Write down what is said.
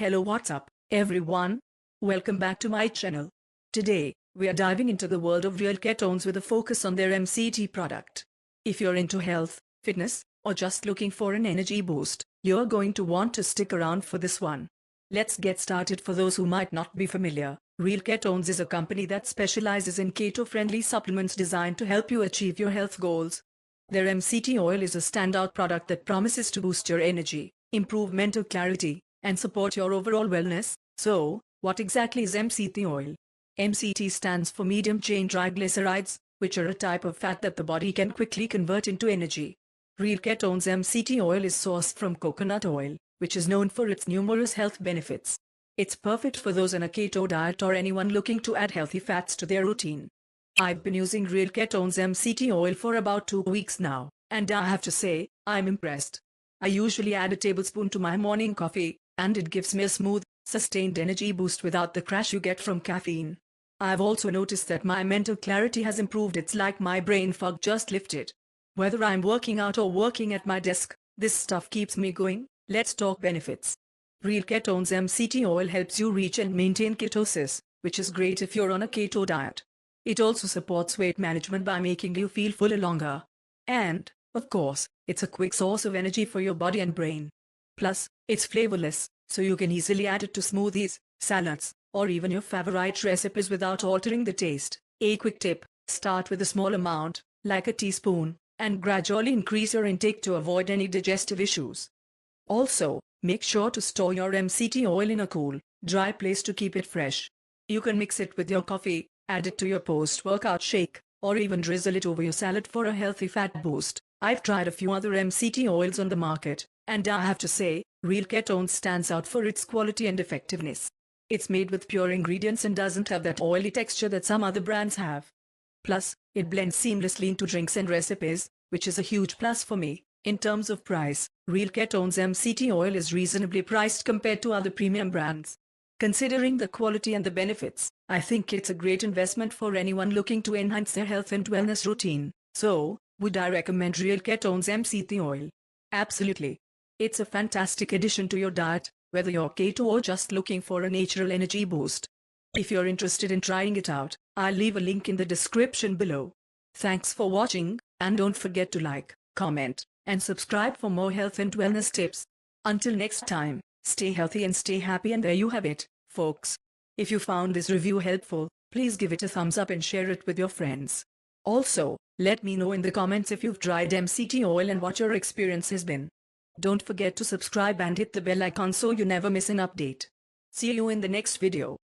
Hello, what's up, everyone? Welcome back to my channel. Today, we are diving into the world of Real Ketones with a focus on their MCT product. If you're into health, fitness, or just looking for an energy boost, you're going to want to stick around for this one. Let's get started. For those who might not be familiar, Real Ketones is a company that specializes in keto-friendly supplements designed to help you achieve your health goals. Their MCT oil is a standout product that promises to boost your energy, improve mental clarity, and support your overall wellness. So, what exactly is MCT oil? MCT stands for medium-chain triglycerides, which are a type of fat that the body can quickly convert into energy. Real Ketones MCT oil is sourced from coconut oil, which is known for its numerous health benefits. It's perfect for those on a keto diet or anyone looking to add healthy fats to their routine. I've been using Real Ketones MCT oil for about 2 weeks now, and I have to say, I'm impressed. I usually add a tablespoon to my morning coffee, and it gives me a smooth, sustained energy boost without the crash you get from caffeine. I've also noticed that my mental clarity has improved. It's like my brain fog just lifted. Whether I'm working out or working at my desk, this stuff keeps me going. Let's talk benefits. Real Ketones MCT oil helps you reach and maintain ketosis, which is great if you're on a keto diet. It also supports weight management by making you feel fuller longer. And, of course, it's a quick source of energy for your body and brain. Plus, it's flavorless, so you can easily add it to smoothies, salads, or even your favorite recipes without altering the taste. A quick tip: start with a small amount, like a teaspoon, and gradually increase your intake to avoid any digestive issues. Also, make sure to store your MCT oil in a cool, dry place to keep it fresh. You can mix it with your coffee, add it to your post-workout shake, or even drizzle it over your salad for a healthy fat boost. I've tried a few other MCT oils on the market, and I have to say, Real Ketones stands out for its quality and effectiveness. It's made with pure ingredients and doesn't have that oily texture that some other brands have. Plus, it blends seamlessly into drinks and recipes, which is a huge plus for me. In terms of price, Real Ketones MCT oil is reasonably priced compared to other premium brands. Considering the quality and the benefits, I think it's a great investment for anyone looking to enhance their health and wellness routine. So, would I recommend Real Ketones MCT oil? Absolutely. It's a fantastic addition to your diet, whether you're keto or just looking for a natural energy boost. If you're interested in trying it out, I'll leave a link in the description below. Thanks for watching, and don't forget to like, comment, and subscribe for more health and wellness tips. Until next time, stay healthy and stay happy, and there you have it, folks. If you found this review helpful, please give it a thumbs up and share it with your friends. Also, let me know in the comments if you've tried MCT oil and what your experience has been. Don't forget to subscribe and hit the bell icon so you never miss an update. See you in the next video.